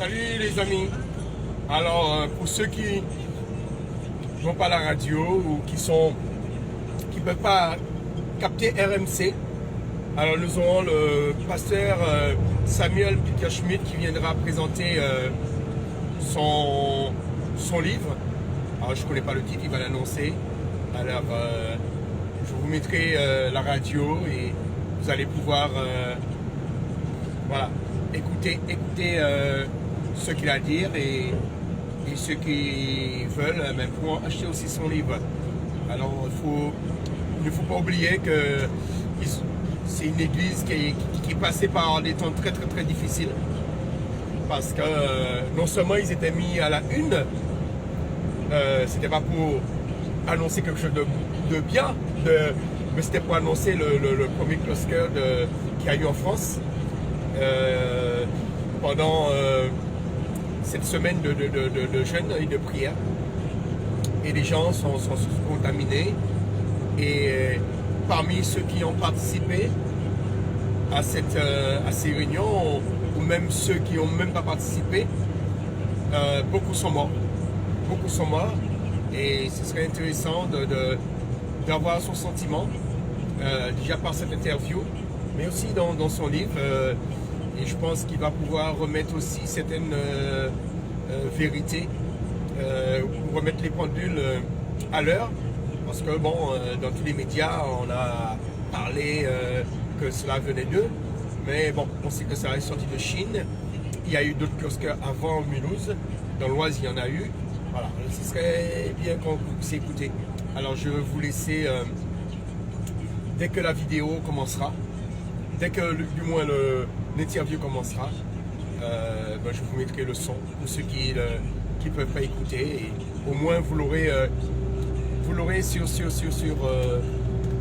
Salut les amis. Alors pour ceux qui n'ont pas la radio ou qui ne peuvent pas capter RMC, alors nous aurons le pasteur Samuel Peter Schmidt qui viendra présenter son livre. Alors je ne connais pas le titre, il va l'annoncer. Alors je vous mettrai la radio et vous allez pouvoir voilà, écouter ce qu'il a à dire et ceux qui veulent même pourront acheter aussi son livre. Alors il ne faut pas oublier que c'est une église qui est passée par des temps très difficiles parce que non seulement ils étaient mis à la une, c'était pas pour annoncer quelque chose de bien, mais c'était pour annoncer le premier cluster qu'il y a eu en France pendant cette semaine de jeûne et de prière. Et les gens sont contaminés. Et parmi ceux qui ont participé à ces réunions, ou même ceux qui n'ont même pas participé, beaucoup sont morts. Beaucoup sont morts. Et ce serait intéressant d'avoir son sentiment, déjà par cette interview, mais aussi dans son livre. Et je pense qu'il va pouvoir remettre aussi certaines vérités, remettre les pendules à l'heure. Parce que bon, dans tous les médias, on a parlé que cela venait d'eux. Mais bon, on sait que ça est sorti de Chine. Il y a eu d'autres clusters avant Mulhouse. Dans l'Oise, il y en a eu. Voilà, ce serait bien qu'on puisse écouter. Alors je vais vous laisser, dès que la vidéo commencera, dès que du moins l'interview commencera, je vous mettrai le son pour ceux qui ne peuvent pas écouter. Et au moins vous l'aurez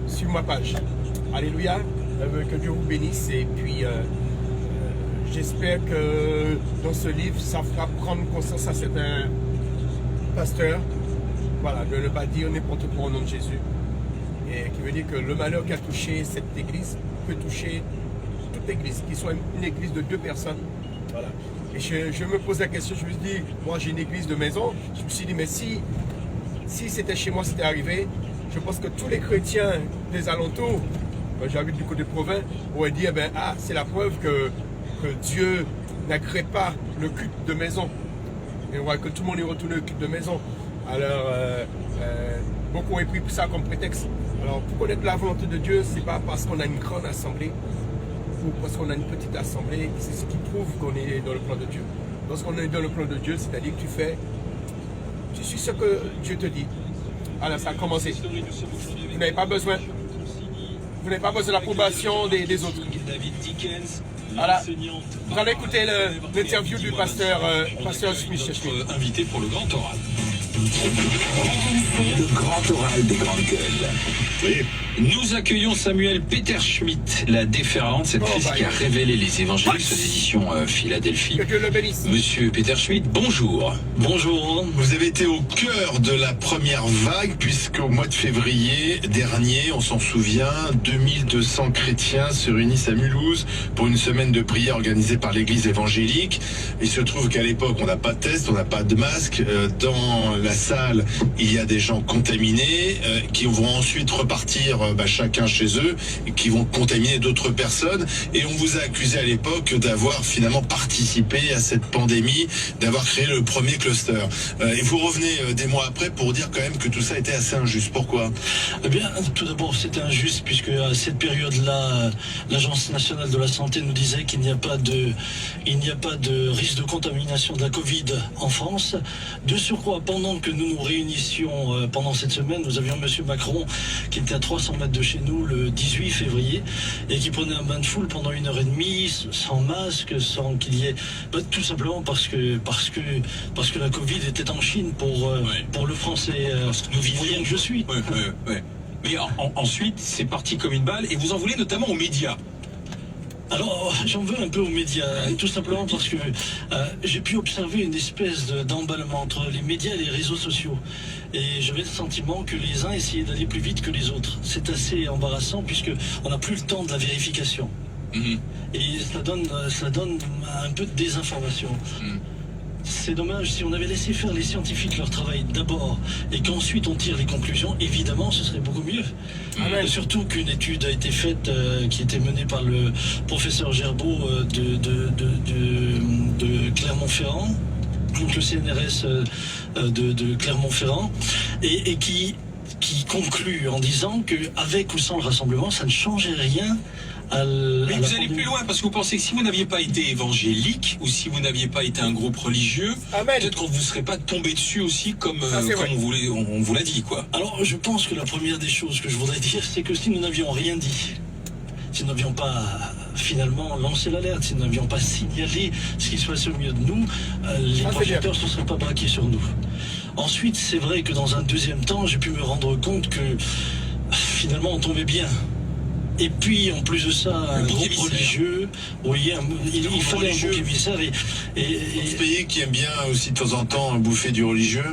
sur ma page. Alléluia, que Dieu vous bénisse. Et puis j'espère que dans ce livre, ça fera prendre conscience à certains pasteurs, voilà, de ne pas dire n'importe quoi au nom de Jésus. Et qui veut dire que le malheur qui a touché cette église peut toucher toute église, qu'il soit une église de 2 personnes. Voilà. Et je me pose la question, je me dis, moi j'ai une église de maison, je me suis dit, mais si c'était chez moi, c'était arrivé, je pense que tous les chrétiens des alentours, j'habite du côté de Provins, auraient dit, c'est la preuve que Dieu n'agrée pas le culte de maison. Et on voit que tout le monde est retourné au culte de maison. Alors, beaucoup ont pris ça comme prétexte. Alors, pour connaître la volonté de Dieu, c'est pas parce qu'on a une grande assemblée ou parce qu'on a une petite assemblée, c'est ce qui prouve qu'on est dans le plan de Dieu. Lorsqu'on est dans le plan de Dieu, c'est-à-dire que tu suis ce que Dieu te dit. Alors, ça a commencé. Vous n'avez pas besoin de l'approbation des autres. Voilà. Vous allez écouter l'interview du pasteur Smith. Invité pour le grand oral. Le grand oral des grandes gueules. Oui. Nous accueillons Samuel Peter Schmidt, la déferlante, cette actrice qui a révélé les évangiles aux éditions Philadelphie. Que Dieu le bénisse. Monsieur Peter Schmidt, bonjour. Bonjour. Vous avez été au cœur de la première vague, puisqu'au mois de février dernier, on s'en souvient, 2200 chrétiens se réunissent à Mulhouse pour une semaine de prière organisée par l'église évangélique. Il se trouve qu'à l'époque, on n'a pas de test, on n'a pas de masque. Dans la salle, il y a des gens contaminés qui vont ensuite repartir chacun chez eux et qui vont contaminer d'autres personnes. Et on vous a accusé à l'époque d'avoir finalement participé à cette pandémie, d'avoir créé le premier cluster. Et vous revenez des mois après pour dire quand même que tout ça était assez injuste. Pourquoi ? Eh bien, tout d'abord, c'était injuste puisque à cette période-là, l'Agence nationale de la santé nous disait qu'il n'y a pas de risque de contamination de la Covid en France. De surcroît, pendant que nous nous réunissions pendant cette semaine, nous avions M. Macron qui était à 300 mètres de chez nous le 18 février et qui prenait un bain de foule pendant 1h30 sans masque, sans qu'il y ait... tout simplement parce que la Covid était en Chine pour le français moyen que je suis. Mais ensuite, c'est parti comme une balle et vous en voulez notamment aux médias. Alors, j'en veux un peu aux médias, tout simplement parce que j'ai pu observer une espèce d'emballement entre les médias et les réseaux sociaux. Et j'avais le sentiment que les uns essayaient d'aller plus vite que les autres. C'est assez embarrassant puisqu'on n'a plus le temps de la vérification. Et ça donne un peu de désinformation. C'est dommage, si on avait laissé faire les scientifiques leur travail d'abord et qu'ensuite on tire les conclusions, évidemment ce serait beaucoup mieux. Surtout qu'une étude a été faite qui était menée par le professeur Gerbeau de Clermont-Ferrand, donc le CNRS de Clermont-Ferrand, et qui conclut en disant qu'avec ou sans le rassemblement, ça ne changeait rien. Mais vous allez plus loin, parce que vous pensez que si vous n'aviez pas été évangélique, ou si vous n'aviez pas été un groupe religieux, peut-être qu'on ne vous serait pas tombé dessus aussi comme on vous l'a dit, quoi. Alors, je pense que la première des choses que je voudrais dire, c'est que si nous n'avions rien dit, si nous n'avions pas finalement lancé l'alerte, si nous n'avions pas signalé ce qui se passait au milieu de nous, les projecteurs ne se seraient pas braqués sur nous. Ensuite, c'est vrai que dans un deuxième temps, j'ai pu me rendre compte que finalement on tombait bien. Et puis, en plus de ça, un groupe religieux, oui, il fallait un bouc émissaire. Ce pays qui aime bien aussi de temps en temps bouffer du religieux.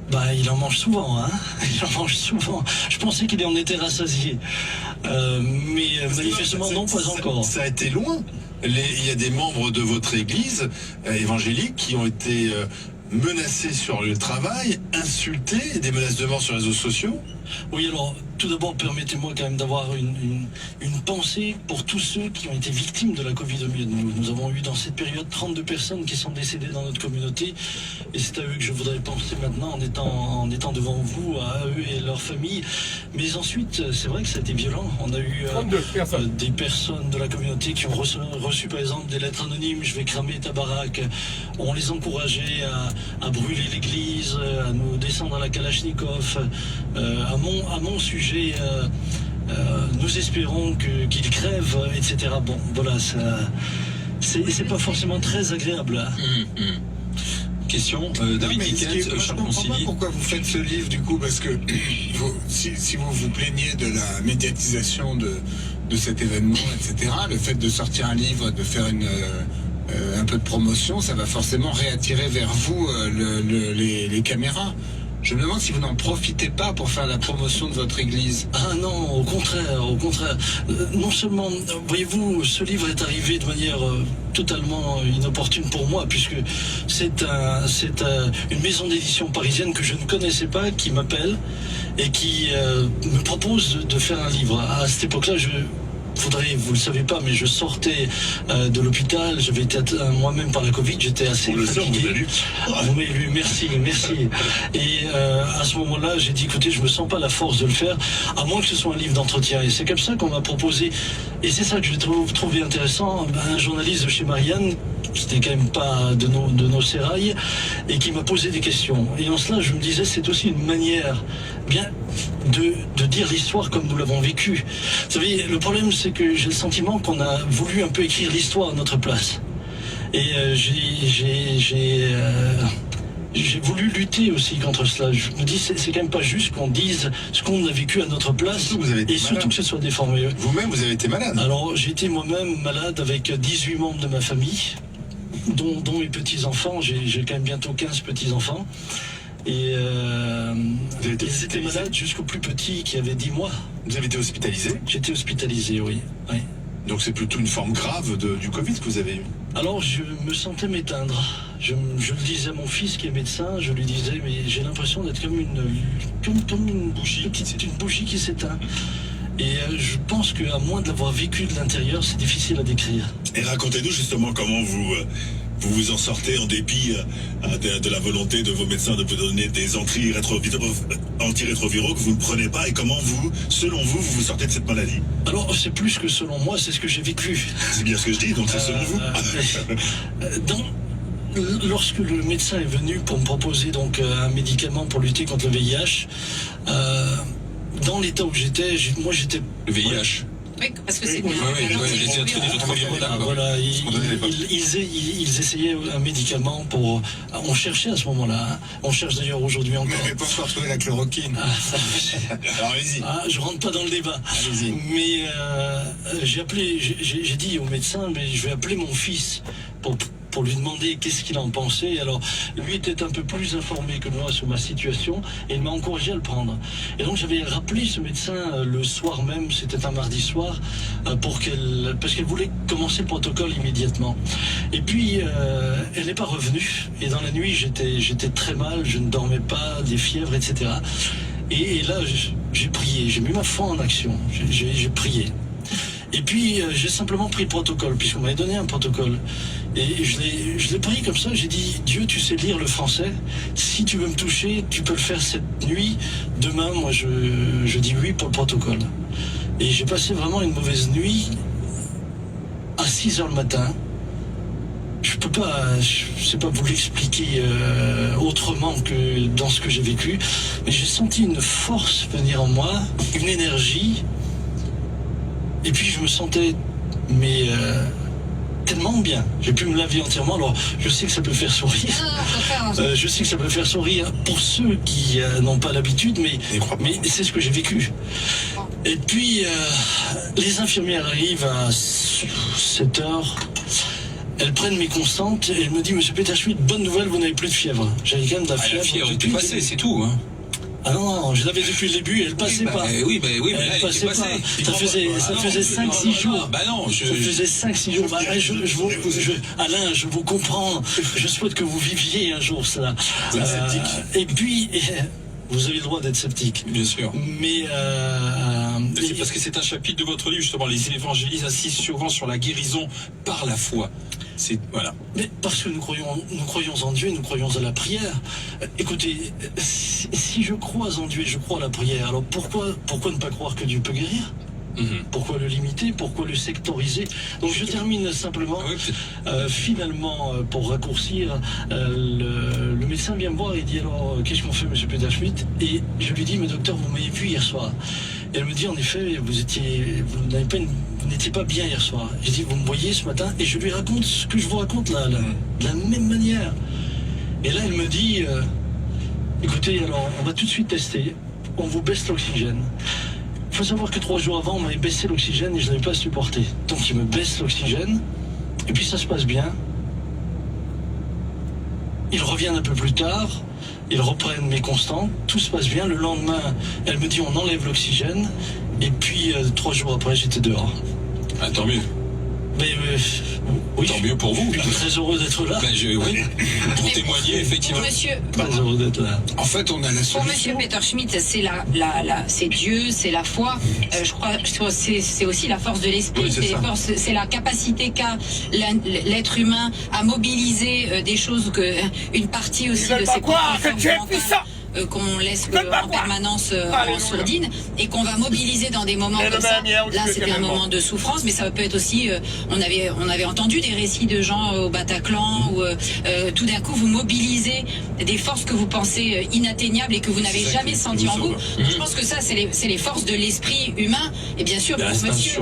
Bah, il en mange souvent, hein. Il en mange souvent. Je pensais qu'il en était rassasié. Mais manifestement, non, pas encore. Ça a été loin. Il y a des membres de votre église évangélique qui ont été menacés sur le travail, insultés, des menaces de mort sur les réseaux sociaux. Oui, alors, tout d'abord, permettez-moi quand même d'avoir une pensée pour tous ceux qui ont été victimes de la Covid au milieu de nous. Nous avons eu dans cette période 32 personnes qui sont décédées dans notre communauté, et c'est à eux que je voudrais penser maintenant en étant devant vous, à eux et leurs familles. Mais ensuite, c'est vrai que ça a été violent. On a eu des personnes de la communauté qui ont reçu par exemple des lettres anonymes, je vais cramer ta baraque. On les encourageait à brûler l'église, à nous descendre à la Kalachnikov. À mon sujet, nous espérons qu'il crève, etc. Bon, voilà, c'est pas forcément très agréable. Question, David Tiquet, je ne comprends pas pourquoi vous faites ce livre, du coup, parce que si vous vous plaignez de la médiatisation de cet événement, etc., le fait de sortir un livre, de faire un peu de promotion, ça va forcément réattirer vers vous les caméras. Je me demande si vous n'en profitez pas pour faire la promotion de votre église. Ah non, au contraire. Non seulement, voyez-vous, ce livre est arrivé de manière totalement inopportune pour moi, puisque c'est une maison d'édition parisienne que je ne connaissais pas, qui m'appelle et qui me propose de faire un livre. À cette époque-là, vous le savez pas, mais je sortais de l'hôpital, j'avais été atteint moi-même par la Covid, j'étais assez fatigué. Vous m'avez lu, merci. Et à ce moment-là, j'ai dit, écoutez, je me sens pas la force de le faire, à moins que ce soit un livre d'entretien. Et c'est comme ça qu'on m'a proposé, et c'est ça que je trouvé intéressant, un journaliste de chez Marianne, qui n'était quand même pas de nos sérails, et qui m'a posé des questions. Et en cela, je me disais, c'est aussi une manière bien de dire l'histoire comme nous l'avons vécue. Vous savez, le problème, c'est que j'ai le sentiment qu'on a voulu un peu écrire l'histoire à notre place. Et j'ai voulu lutter aussi contre cela. Je me dis, c'est quand même pas juste qu'on dise ce qu'on a vécu à notre place, et surtout que ce soit déformé. Vous-même, vous avez été malade. Alors, j'ai été moi-même malade avec 18 membres de ma famille, dont mes petits-enfants. J'ai quand même bientôt 15 petits-enfants. Et ils étaient malades jusqu'au plus petit qui avait 10 mois. Vous avez été hospitalisé? J'étais hospitalisé, oui. Donc c'est plutôt une forme grave du Covid que vous avez eu? Alors je me sentais m'éteindre. Je le disais à mon fils qui est médecin, je lui disais, mais j'ai l'impression d'être comme une bougie, une bougie qui s'éteint. Et je pense qu'à moins de l'avoir vécu de l'intérieur, c'est difficile à décrire. Et racontez-nous justement comment vous en sortez en dépit de la volonté de vos médecins de vous donner des antirétroviraux que vous ne prenez pas, et comment selon vous vous sortez de cette maladie? Alors c'est plus que selon moi, c'est ce que j'ai vécu. C'est bien ce que je dis, donc c'est selon vous. Lorsque le médecin est venu pour me proposer donc un médicament pour lutter contre le VIH, dans l'état où j'étais, moi j'étais... Le VIH. Oui, parce que c'est les antirétroviraux, voilà, ils essayaient un médicament pour... On cherchait à ce moment-là, on cherche d'ailleurs aujourd'hui encore. Mais pas encore trouvé la chloroquine. Alors allez-y. Je rentre pas dans le débat. Allez-y. Mais j'ai dit au médecin, mais je vais appeler mon fils pour lui demander qu'est-ce qu'il en pensait. Alors, lui était un peu plus informé que moi sur ma situation et il m'a encouragé à le prendre. Et donc, j'avais rappelé ce médecin le soir même, c'était un mardi soir, parce qu'elle voulait commencer le protocole immédiatement. Et puis, elle n'est pas revenue. Et dans la nuit, j'étais très mal, je ne dormais pas, des fièvres, etc. Et là, j'ai prié, j'ai mis ma foi en action, j'ai prié. Et puis, j'ai simplement pris le protocole, puisqu'on m'avait donné un protocole. Et je l'ai pris comme ça, j'ai dit, Dieu, tu sais lire le français, si tu veux me toucher, tu peux le faire cette nuit. Demain, moi, je dis oui pour le protocole. Et j'ai passé vraiment une mauvaise nuit à 6h le matin. Je sais pas vous l'expliquer autrement que dans ce que j'ai vécu, mais j'ai senti une force venir en moi, une énergie, et puis je me sentais tellement bien. J'ai pu me laver entièrement. Alors je sais que ça peut faire sourire. Je sais que ça peut faire sourire pour ceux qui n'ont pas l'habitude, mais c'est ce que j'ai vécu. Et puis les infirmières arrivent à 7h. Elles prennent mes constantes et elles me disent, monsieur Peterschmitt, bonne nouvelle, vous n'avez plus de fièvre. J'avais quand même de la fièvre. La fièvre était passée, c'est tout. Hein. Ah non, je l'avais depuis le début et elle passait pas. Oui, mais elle passait pas. Ça faisait 5-6 jours. Ça faisait 5-6 jours. Alain, je vous comprends. Je souhaite que vous viviez un jour cela. Et puis, vous avez le droit d'être sceptique. Bien sûr. Mais c'est parce que c'est un chapitre de votre livre, justement. Les évangélistes insistent souvent sur la guérison par la foi. Voilà. Mais parce que nous croyons en Dieu, nous croyons à la prière. Écoutez, si je crois en Dieu et je crois à la prière, alors pourquoi ne pas croire que Dieu peut guérir ? Pourquoi le limiter? Pourquoi le sectoriser? Donc je termine simplement. Finalement, pour raccourcir, le médecin vient me voir et dit, alors qu'est-ce qu'on fait, monsieur Peterschmitt? Et je lui dis, mais docteur, vous m'avez vu hier soir. Et elle me dit, en effet, vous n'étiez pas bien hier soir. J'ai dit, vous me voyez ce matin? Et je lui raconte ce que je vous raconte là, de la même manière. Et là, elle me dit, écoutez, alors on va tout de suite tester. On vous baisse l'oxygène. Il faut savoir que 3 jours avant, on m'avait baissé l'oxygène et je n'avais pas supporté. Donc il me baisse l'oxygène, et puis ça se passe bien. Ils reviennent un peu plus tard, ils reprennent mes constantes, tout se passe bien. Le lendemain, elle me dit on enlève l'oxygène, et puis 3 jours après, j'étais dehors. Ah, tant mieux. Mais oui, tant mieux pour vous. Je suis très heureux d'être là. Oui, pour témoigner, effectivement. Monsieur, très heureux d'être là. En fait, on a la solution. Pour monsieur Peterschmitt, c'est Dieu, c'est la foi. Je crois c'est aussi la force de l'esprit. Oui, c'est la capacité qu'a l'être humain à mobiliser des choses que une partie aussi de ses qu'on laisse en permanence en sourdine et qu'on va mobiliser dans des moments comme ça. Là, c'était un moment de souffrance, mais ça peut être aussi. On avait entendu des récits de gens au Bataclan où tout d'un coup vous mobilisez des forces que vous pensez inatteignables et que vous n'avez jamais senties en vous. Je pense que ça, c'est les forces de l'esprit humain. Et bien sûr, pour monsieur,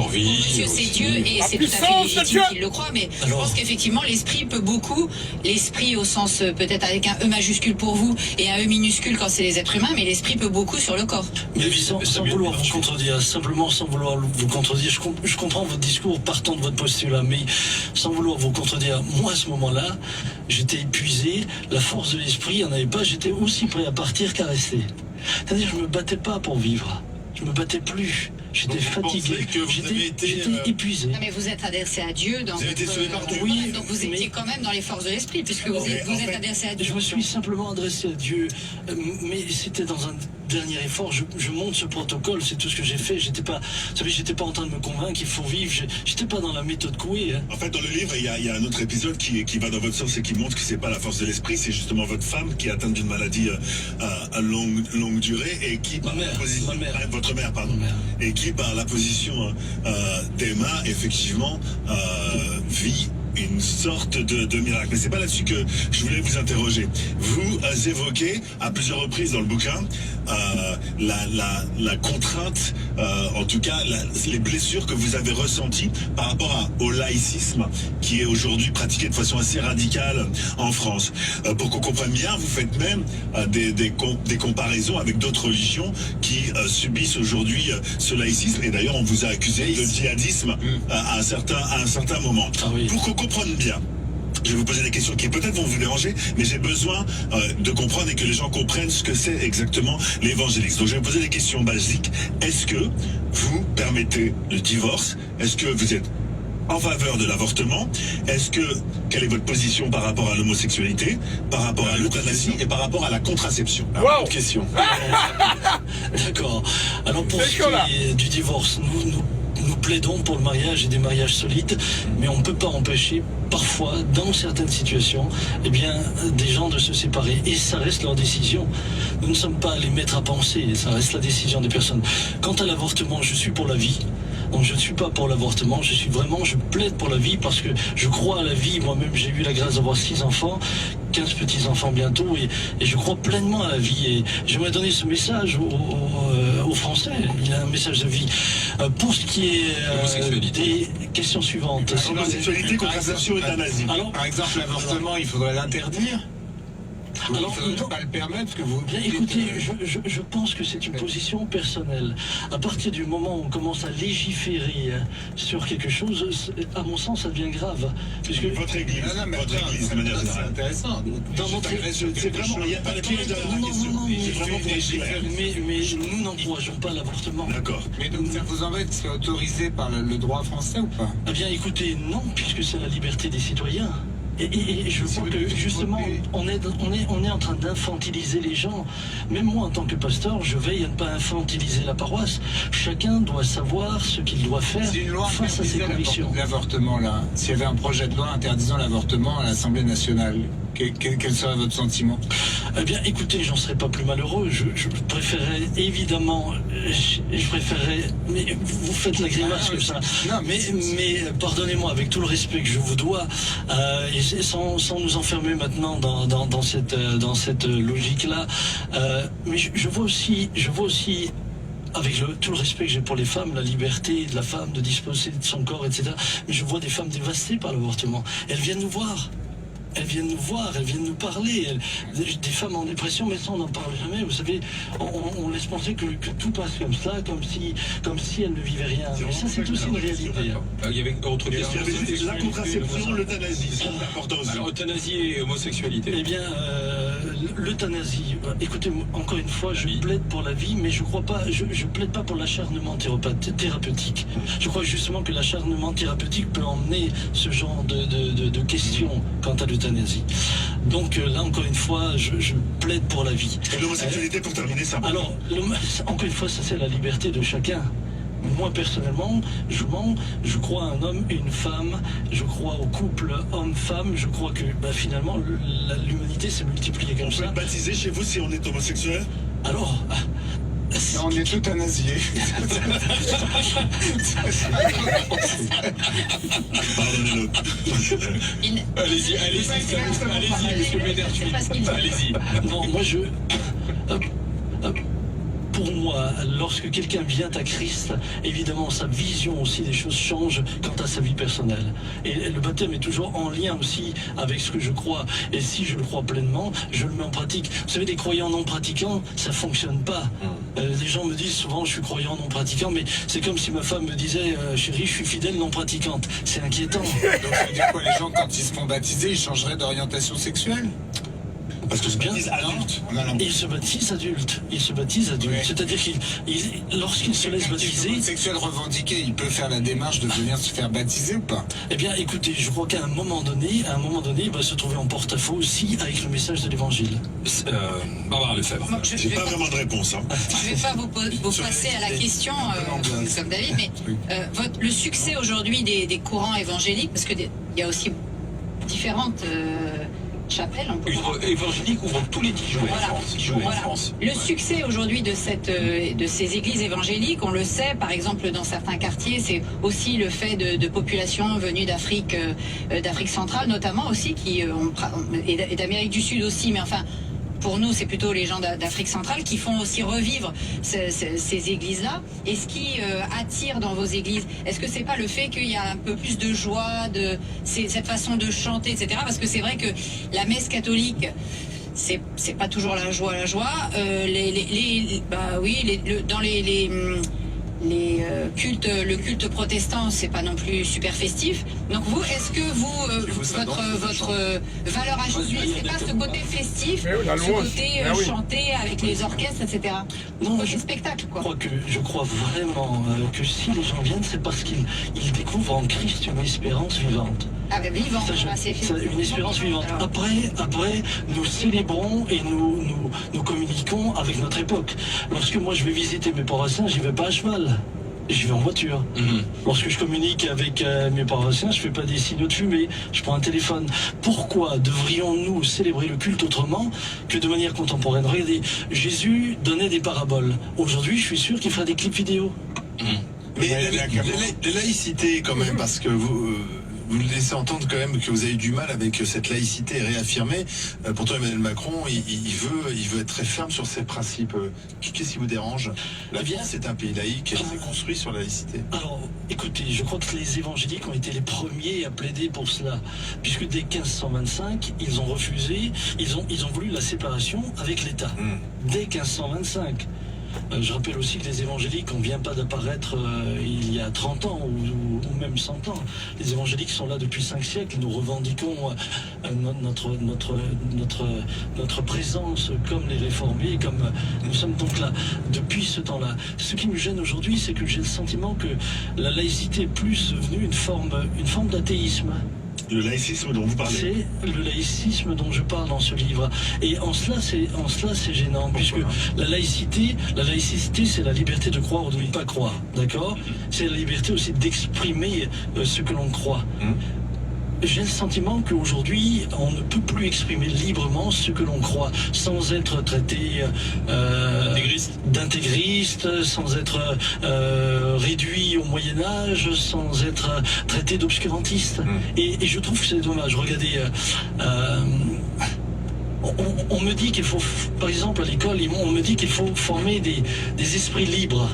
c'est Dieu et c'est tout à fait légitime qu'il le croit. Mais je pense qu'effectivement, l'esprit peut beaucoup. L'esprit au sens peut-être avec un E majuscule pour vous et un E minuscule quand c'est les êtres humains, mais l'esprit peut beaucoup sur le corps. Mais sans vouloir vous contredire, simplement sans vouloir vous contredire, je comprends votre discours partant de votre postulat, mais sans vouloir vous contredire, moi à ce moment-là, j'étais épuisé, la force de l'esprit, il n'y en avait pas, j'étais aussi prêt à partir qu'à rester. C'est-à-dire, je ne me battais pas pour vivre, je me battais plus. J'étais fatigué, j'étais épuisé. Non mais vous êtes adressé à Dieu dans oui, donc vous étiez quand même dans les forces de l'esprit puisque vous êtes adressé à Dieu. Je me suis simplement adressé à Dieu, mais c'était dans un dernier effort. Je monte ce protocole, c'est tout ce que j'ai fait. J'étais pas en train de me convaincre qu'il faut vivre. J'étais pas dans la méthode Coué. Hein. En fait, dans le livre, il y a un autre épisode qui va dans votre sens et qui montre que c'est pas la force de l'esprit, c'est justement votre femme qui est atteinte d'une maladie à longue durée et qui par votre mère, pardon, et qui par la position des mains effectivement vit une sorte de miracle. Mais c'est pas là-dessus que je voulais vous interroger. Vous évoquez à plusieurs reprises dans le bouquin la contrainte, en tout cas les blessures que vous avez ressenties par rapport au laïcisme qui est aujourd'hui pratiqué de façon assez radicale en France. Pour qu'on comprenne bien, vous faites même des comparaisons avec d'autres religions qui subissent aujourd'hui ce laïcisme, et d'ailleurs on vous a accusé de djihadisme à un certain moment. Ah oui. Pour qu'on comprenne bien, je vais vous poser des questions qui peut-être vont vous déranger, mais j'ai besoin de comprendre et que les gens comprennent ce que c'est exactement l'évangélisme. Donc je vais vous poser des questions basiques. Est-ce que vous permettez le divorce? Est-ce que vous êtes en faveur de l'avortement? Quelle est votre position par rapport à l'homosexualité, par rapport à l'euthanasie et par rapport à la contraception? Wow. Autre question. D'accord. Alors pour ce qui est du divorce, nous plaidons pour le mariage et des mariages solides, mais on ne peut pas empêcher parfois, dans certaines situations, eh bien, des gens de se séparer. Et ça reste leur décision. Nous ne sommes pas à les mettre à penser, ça reste la décision des personnes. Quant à l'avortement, je suis pour la vie. Donc je ne suis pas pour l'avortement, je plaide pour la vie parce que je crois à la vie. Moi-même, j'ai eu la grâce d'avoir 6 enfants, 15 petits-enfants bientôt, et je crois pleinement à la vie. Et j'aimerais donner ce message aux Français. Il y a un message de vie. Pour ce qui est des questions suivantes. Homosexualité, contraception, euthanasie. Alors, par exemple, l'avortement, il faudrait l'interdire? Alors, il ne faut pas le permettre que vous... Bien, écoutez, je pense que c'est une position personnelle. À partir du moment où on commence à légiférer sur quelque chose, à mon sens, ça devient grave. Puisque votre église, de manière générale. C'est intéressant. Dans notre église, c'est vraiment, il n'y a pas de piège derrière la question. C'est vraiment pour être clair. mais nous n'encourageons pas l'avortement. D'accord. Mais donc ça vous embête, c'est autorisé par le droit français ou pas? Eh bien, écoutez, non, puisque c'est la liberté des citoyens. Et je vois que justement, on est en train d'infantiliser les gens. Même moi, en tant que pasteur, je veille à ne pas infantiliser la paroisse. Chacun doit savoir ce qu'il doit faire face à ses convictions. L'avortement, là, s'il y avait un projet de loi interdisant l'avortement à l'Assemblée nationale, quel serait votre sentiment? Eh bien, écoutez, j'en serais pas plus malheureux. Je préférerais, évidemment, mais vous faites la grimace comme ça. Non, mais pardonnez-moi, avec tout le respect que je vous dois, et sans nous enfermer maintenant dans cette logique-là, mais je vois aussi, avec tout le respect que j'ai pour les femmes, la liberté de la femme de disposer de son corps, etc. Mais je vois des femmes dévastées par l'avortement. Elles viennent nous voir. Elles viennent nous parler. Des femmes en dépression, mais ça on n'en parle jamais. Vous savez, on laisse penser que tout passe comme ça, comme si elles ne vivaient rien. Mais ça c'est aussi une réalité. Il y avait autre question. La contraception, l'euthanasie, c'est important aussi. Alors, euthanasie et homosexualité. Eh bien, l'euthanasie. Écoutez, encore une fois, je plaide pour la vie, mais je plaide pas pour l'acharnement thérapeutique. Je crois justement que l'acharnement thérapeutique peut emmener ce genre de questions quant à l'euthanasie. Donc là, encore une fois, je plaide pour la vie. Et l'homosexualité, pour terminer ça? Alors, encore une fois, ça c'est la liberté de chacun. Moi, personnellement, je crois à un homme et une femme, je crois au couple homme-femme, je crois que finalement, l'humanité s'est multipliée comme ça. On peut être baptisé chez vous si on est homosexuel? Alors... on est tout anasié. Pardonnez-le. Allez-y, monsieur Ménard, allez-y. Non, moi pour moi, lorsque quelqu'un vient à Christ, évidemment, sa vision aussi des choses change quant à sa vie personnelle. Et le baptême est toujours en lien aussi avec ce que je crois. Et si je le crois pleinement, je le mets en pratique. Vous savez, les croyants non pratiquants, ça fonctionne pas. Les gens me disent souvent, je suis croyant non pratiquant, mais c'est comme si ma femme me disait, chérie, je suis fidèle non pratiquante. C'est inquiétant. Donc ça veut dire quoi, les gens, quand ils se font baptiser, ils changeraient d'orientation sexuelle? Parce que se baptise adulte. Il se baptise adulte. Oui. C'est-à-dire lorsqu'il se laisse baptiser... Si sexuel revendiqué, il peut faire la démarche de venir se faire baptiser ou pas? Eh bien, écoutez, je crois qu'à un moment donné, il va se trouver en porte-à-faux aussi avec le message de l'Évangile. Barbara Lefebvre. J'ai pas vraiment de réponse. Je ne vais pas vous passer à la question, comme David, mais le succès aujourd'hui des courants évangéliques, parce qu'il y a aussi différentes... chapelle. Évangélique ouvre tous les 10 jours en France. Le succès aujourd'hui de ces églises évangéliques, on le sait, par exemple dans certains quartiers, c'est aussi le fait de populations venues d'Afrique centrale notamment aussi, et d'Amérique du Sud aussi, mais enfin... Pour nous, c'est plutôt les gens d'Afrique centrale qui font aussi revivre ces églises-là. Et ce qui attire dans vos églises, est-ce que c'est pas le fait qu'il y a un peu plus de joie, cette façon de chanter, etc. Parce que c'est vrai que la messe catholique, c'est pas toujours la joie. le culte protestant, c'est pas non plus super festif. Donc vous, est-ce que votre valeur ajoutée, c'est pas ce côté festif, ce côté chanter avec les orchestres, etc. Non, côté spectacle, quoi. Je crois vraiment que si les gens viennent, c'est parce qu'ils découvrent en Christ une espérance vivante. Ah ben vivant, c'est une espérance vivante. Après, nous célébrons et nous communiquons avec notre époque. Lorsque moi je vais visiter mes paroissiens, j'y vais pas à cheval. J'y vais en voiture. Lorsque je communique avec mes paroissiens, je fais pas des signaux de fumée, je prends un téléphone. Pourquoi devrions-nous célébrer le culte autrement que de manière contemporaine? Regardez, Jésus donnait des paraboles. Aujourd'hui, je suis sûr qu'il fera des clips vidéo. Mais la laïcité quand même, parce que vous nous laissez entendre quand même que vous avez du mal avec cette laïcité réaffirmée. Pourtant, Emmanuel Macron, il veut être très ferme sur ses principes. Qu'est-ce qui vous dérange? La France, c'est un pays laïque et c'est construit sur la laïcité. Alors, écoutez, je crois que les évangéliques ont été les premiers à plaider pour cela, puisque dès 1525, ils ont refusé, ils ont voulu la séparation avec l'État. Dès 1525. Je rappelle aussi que les évangéliques, on ne vient pas d'apparaître il y a 30 ans ou même 100 ans. Les évangéliques sont là depuis 5 siècles. Nous revendiquons notre présence comme les réformés, comme nous sommes donc là depuis ce temps-là. Ce qui me gêne aujourd'hui, c'est que j'ai le sentiment que la laïcité est plus devenue une forme d'athéisme. Le laïcisme dont vous parlez. C'est le laïcisme dont je parle dans ce livre. Et en cela, c'est gênant, puisque la laïcité, c'est la liberté de croire ou de ne pas croire, d'accord? C'est la liberté aussi d'exprimer ce que l'on croit. J'ai le sentiment qu'aujourd'hui, on ne peut plus exprimer librement ce que l'on croit, sans être traité d'intégriste, sans être réduit au Moyen-Âge, sans être traité d'obscurantiste. Et je trouve que c'est dommage. Regardez, on me dit qu'il faut, par exemple à l'école, on me dit qu'il faut former des esprits libres.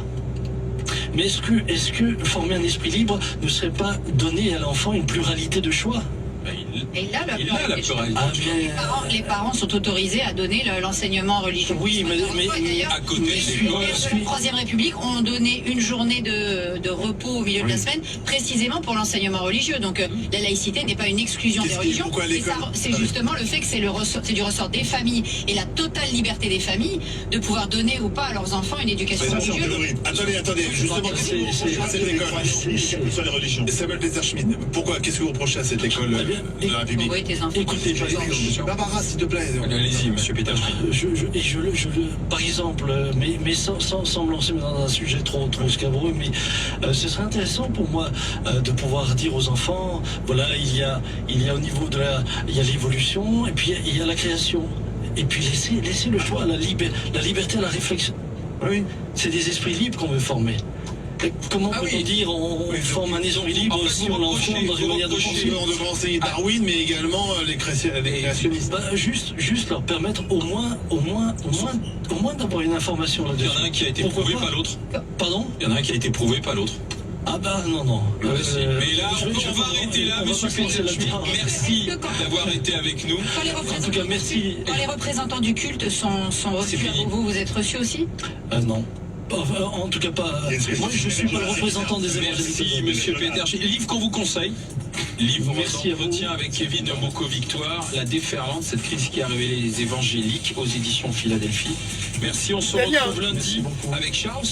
Mais est-ce que former un esprit libre ne serait pas donner à l'enfant une pluralité de choix? Et là, les parents sont autorisés à donner l'enseignement religieux. Oui, mais à côté la Troisième République ont donné une journée de repos au milieu de la semaine, précisément pour l'enseignement religieux. Donc la laïcité n'est pas une exclusion des religions. C'est justement le fait que c'est du ressort des familles et la totale liberté des familles de pouvoir donner ou pas à leurs enfants une éducation religieuse. Attendez, justement, cette école sur les religions. Samuel Peter-Schmidt, pourquoi? Qu'est-ce que vous reprochez à cette école de la République? Écoutez, Barbara, s'il te plaît. Allez-y, monsieur Peter. Par exemple, mais sans me lancer dans un sujet trop scabreux, mais ce serait intéressant pour moi de pouvoir dire aux enfants, voilà, il y a au niveau de il y a l'évolution, et puis il y a la création. Et puis laisser le choix, la liberté à la réflexion. Oui, c'est des esprits libres qu'on veut former. Comment peut-on dire on forme un esprit libre si on l'enferme dans une manière de penser? On devrait enseigner Darwin, mais également les créationnistes. Juste leur permettre au moins d'avoir une information là-dessus. Il y en a un qui a été prouvé, pas l'autre. Pardon? Il y en a un qui a été prouvé, pas l'autre. Ah bah non. Mais là, on va arrêter là, monsieur Peter-Schmidt. Merci d'avoir été avec nous. En tout cas, merci. Quand les représentants du culte sont reçus, vous êtes reçus aussi? Non. En tout cas pas. Moi je suis pas le représentant des évangéliques. Merci monsieur Peter-Schmidt. Livre qu'on vous conseille. Livre d'entretien avec Kevin Moko-Victoire, La déferlante, cette crise qui a révélé les évangéliques aux éditions Philadelphie. Merci, on se retrouve lundi avec Charles.